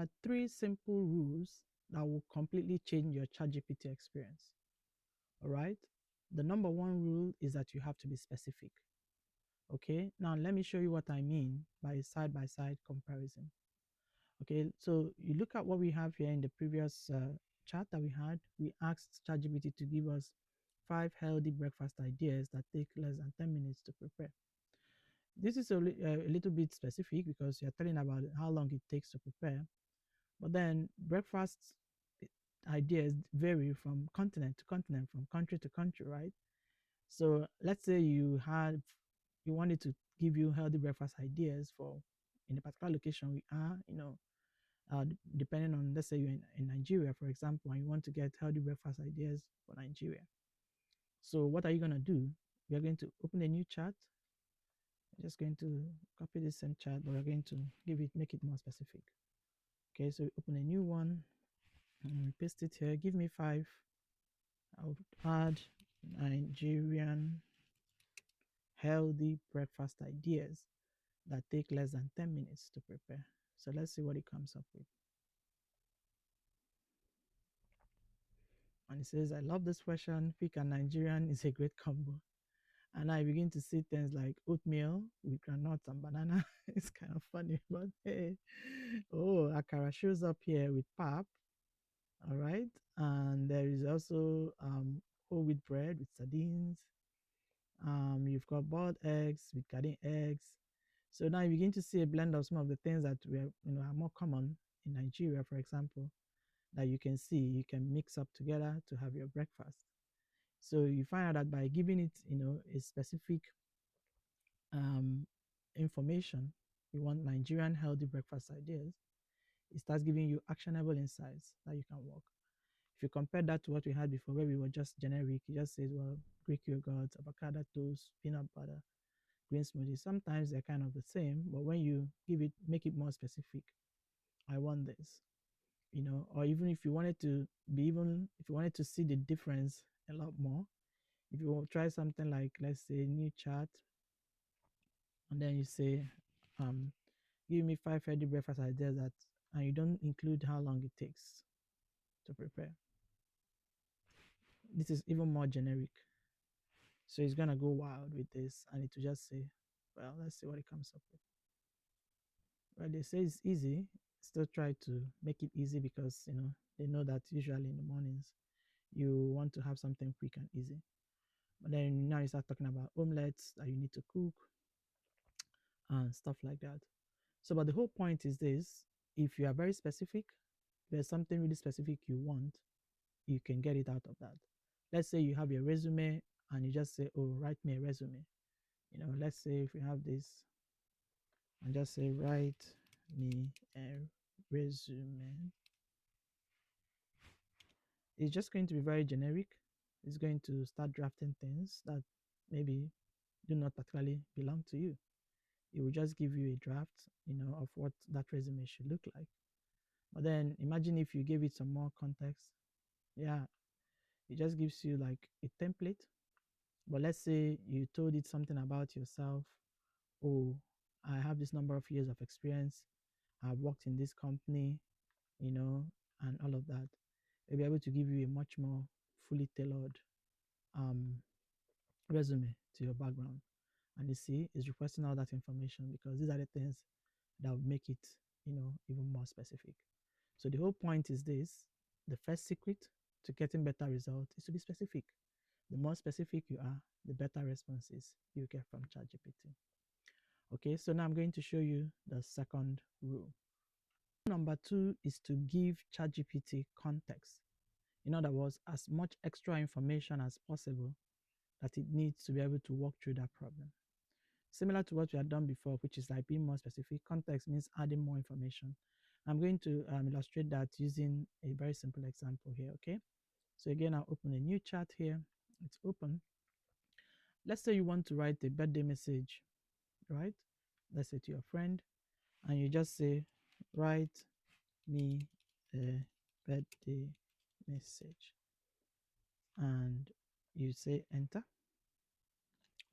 are three simple rules that will completely change your ChatGPT experience. All right. The number one rule is that you have to be specific. Okay. Now, let me show you what I mean by side by side comparison. Okay. So, you look at what we have here in the previous chat that we had. We asked ChatGPT to give us 5 healthy breakfast ideas that take less than 10 minutes to prepare. This is a little bit specific because you're telling about how long it takes to prepare. But then breakfast ideas vary from continent to continent, from country to country, right? So let's say you wanted to give you healthy breakfast ideas for in a particular location we are, depending on, let's say you're in Nigeria, for example, and you want to get healthy breakfast ideas for Nigeria. So what are you gonna do? We are going to open a new chat. I'm just going to copy this same chat, but we're going to make it more specific. Okay, so we open a new one and we paste it here. Give me 5. I would add Nigerian healthy breakfast ideas that take less than 10 minutes to prepare. So let's see what it comes up with. And it says, I love this question. Pick a Nigerian is a great combo. And I begin to see things like oatmeal with granuts and banana. It's kind of funny, but hey. Oh, akara shows up here with pap. All right. And there is also whole wheat bread with sardines. You've got boiled eggs with garden eggs. So now you begin to see a blend of some of the things that are more common in Nigeria, for example, that you can see you can mix up together to have your breakfast. So you find out that by giving it, a specific um, information, you want Nigerian healthy breakfast ideas, it starts giving you actionable insights that you can work. If you compare that to what we had before, where we were just generic, it just says, well, Greek yogurt, avocado toast, peanut butter, green smoothie. Sometimes they're kind of the same, but when you make it more specific, I want this, or even if you wanted to if you wanted to see the difference a lot more, if you will try something like, let's say, new chart, and then you say, give me 5 healthy breakfast ideas and you don't include how long it takes to prepare. This is even more generic. So it's gonna go wild with this, and it will just say, well, let's see what it comes up with. Well, they say it's easy. Still try to make it easy because they know that usually in the mornings you want to have something quick and easy. But then now you start talking about omelets that you need to cook and stuff like that. So, but the whole point is this: if you are very specific, there's something really specific you want, you can get it out of that. Let's say you have your resume and you just say, oh, write me a resume. Let's say if you have this and just say, write me a resume. It's just going to be very generic. It's going to start drafting things that maybe do not particularly belong to you. It will just give you a draft, of what that resume should look like. But then imagine if you gave it some more context. Yeah, it just gives you like a template. But let's say you told it something about yourself. Oh, I have this number of years of experience. I've worked in this company, and all of that. They'll be able to give you a much more fully tailored um, resume to your background. And you see, it's requesting all that information because these are the things that will make it, even more specific. So the whole point is this: the first secret to getting better results is to be specific. The more specific you are, the better responses you get from ChatGPT. Okay, so now I'm going to show you the second rule. Number 2 is to give ChatGPT context. In other words, as much extra information as possible that it needs to be able to walk through that problem. Similar to what we had done before, which is like being more specific, context means adding more information. I'm going to illustrate that using a very simple example here, okay? So again, I'll open a new chat here. It's open. Let's say you want to write a birthday message, right? Let's say to your friend, and you just say, write me a birthday message. And you say enter.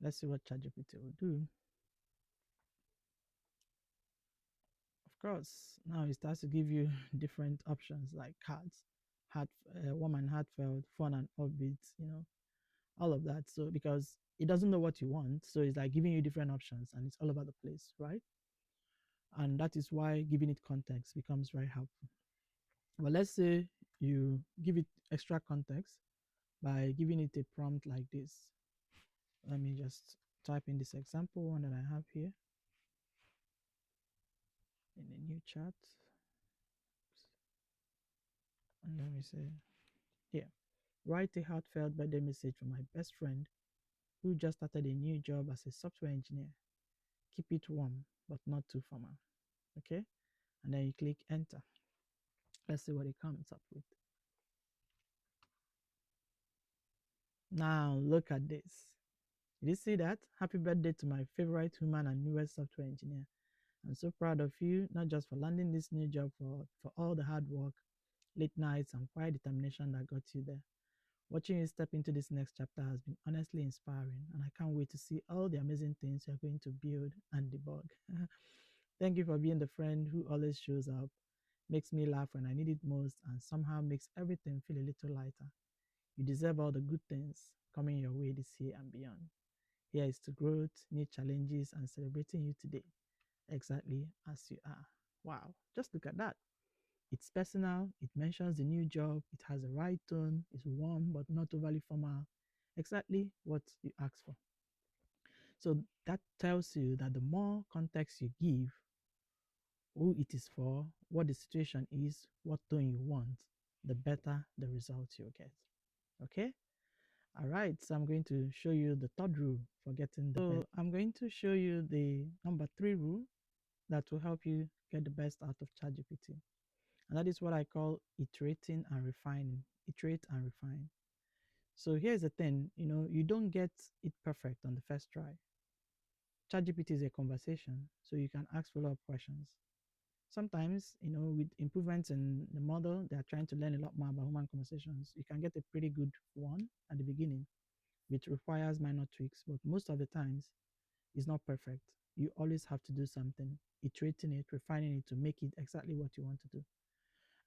Let's see what ChatGPT will do. course, now it starts to give you different options like cards, heart, warm and heartfelt, fun and upbeat, all of that. So because it doesn't know what you want, so it's like giving you different options and it's all over the place, right? And that is why giving it context becomes very helpful. But let's say you give it extra context by giving it a prompt like this. Let me just type in this example one that I have here in the new chat. And let me say, here, write a heartfelt birthday message for my best friend who just started a new job as a software engineer. Keep it warm, but not too formal. Okay? And then you click enter. Let's see what it comes up with. Now, look at this. Did you see that? Happy birthday to my favorite human and newest software engineer. I'm so proud of you, not just for landing this new job, for all the hard work, late nights, and quiet determination that got you there. Watching you step into this next chapter has been honestly inspiring, and I can't wait to see all the amazing things you're going to build and debug. Thank you for being the friend who always shows up, makes me laugh when I need it most, and somehow makes everything feel a little lighter. You deserve all the good things coming your way this year and beyond. Here is to growth, new challenges, and celebrating you today, exactly as you are. Wow, just look at that. It's personal, it mentions the new job, it has the right tone, it's warm but not overly formal. Exactly what you asked for. So that tells you that the more context you give, who it is for, what the situation is, what tone you want, the better the results you'll get. Okay? All right, so I'm going to show you the third rule for getting the best. So I'm going to show you the number 3 rule that will help you get the best out of ChatGPT. And that is what I call iterating and refining. Iterate and refine. So here's the thing, you don't get it perfect on the first try. ChatGPT is a conversation, so you can ask follow-up questions. Sometimes, with improvements in the model, they are trying to learn a lot more about human conversations. You can get a pretty good one at the beginning, which requires minor tweaks, but most of the times it's not perfect. You always have to do something, iterating it, refining it to make it exactly what you want to do.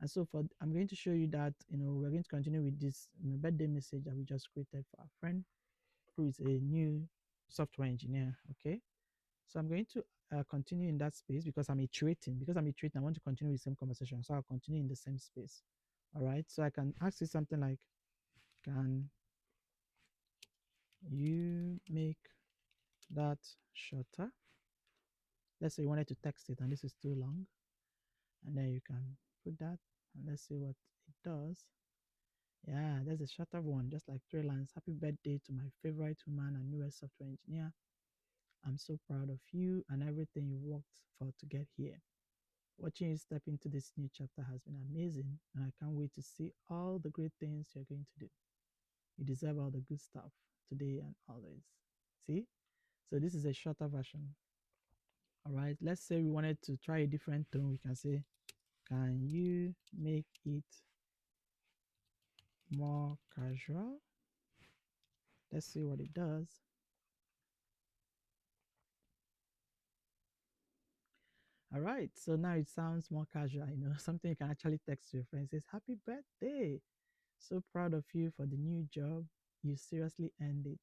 And so I'm going to show you that, we're going to continue with this birthday message that we just created for our friend who is a new software engineer. Okay. So I'm going to continue in that space because I'm iterating. Because I'm iterating, I want to continue with the same conversation. So I'll continue in the same space. All right. So I can ask you something like, can you make that shorter? Let's say you wanted to text it and this is too long. And then you can put that and let's see what it does. Yeah, there's a shorter one, just like 3 lines. Happy birthday to my favorite human and newest software engineer. I'm so proud of you and everything you worked for to get here. Watching you step into this new chapter has been amazing, and I can't wait to see all the great things you're going to do. You deserve all the good stuff today and always. See? So this is a shorter version. All right, let's say we wanted to try a different tone. We can say, can you make it more casual? Let's see what it does. All right, so now it sounds more casual, something you can actually text to your friend. Says, happy birthday. So proud of you for the new job. You seriously earned it.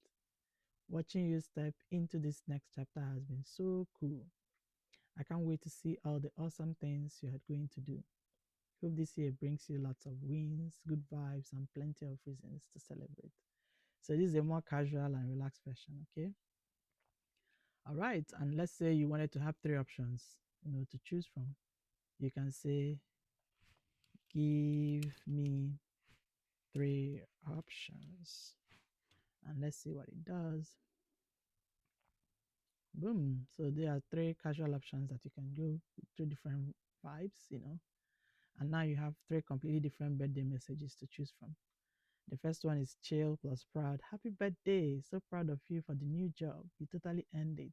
Watching you step into this next chapter has been so cool. I can't wait to see all the awesome things you are going to do. Hope this year brings you lots of wins, good vibes, and plenty of reasons to celebrate. So this is a more casual and relaxed version, okay? All right, and let's say you wanted to have 3 options, to choose from. You can say, give me 3 options, and let's see what it does. Boom. So there are 3 casual options that you can do with 3 different vibes. And now you have 3 completely different birthday messages to choose from. The first one is chill plus proud. Happy birthday. So proud of you for the new job. You totally earned it.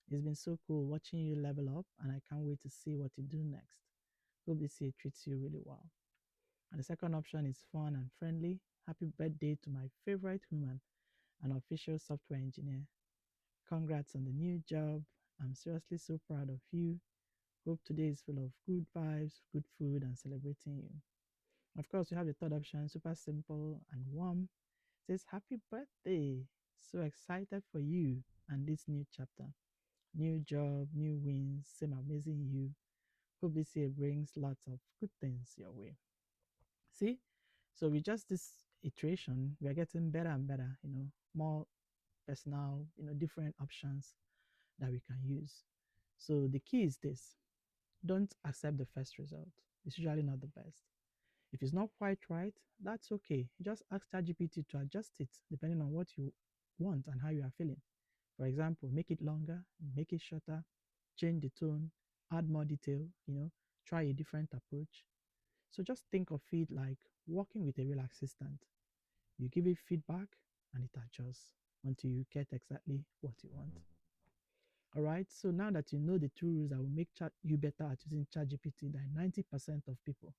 It's been so cool watching you level up, and I can't wait to see what you do next. Hope this year treats you really well. And the second option is fun and friendly. Happy birthday to my favorite human, an official software engineer. Congrats on the new job. I'm seriously so proud of you. Hope today is full of good vibes, good food, and celebrating you. Of course, we have the third option, super simple and warm. It says, Happy birthday! So excited for you and this new chapter. New job, new wins, same amazing you. Hope this year brings lots of good things your way. See? So with just this iteration, we are getting better and better, more personal, different options that we can use. So the key is this: don't accept the first result. It's usually not the best. If it's not quite right, that's okay. Just ask ChatGPT to adjust it depending on what you want and how you are feeling. For example, make it longer, make it shorter, change the tone, add more detail, try a different approach. So just think of it like working with a real assistant. You give it feedback and it adjusts until you get exactly what you want. All right. So now that you know the two rules that will make you better at using ChatGPT than 90% of people,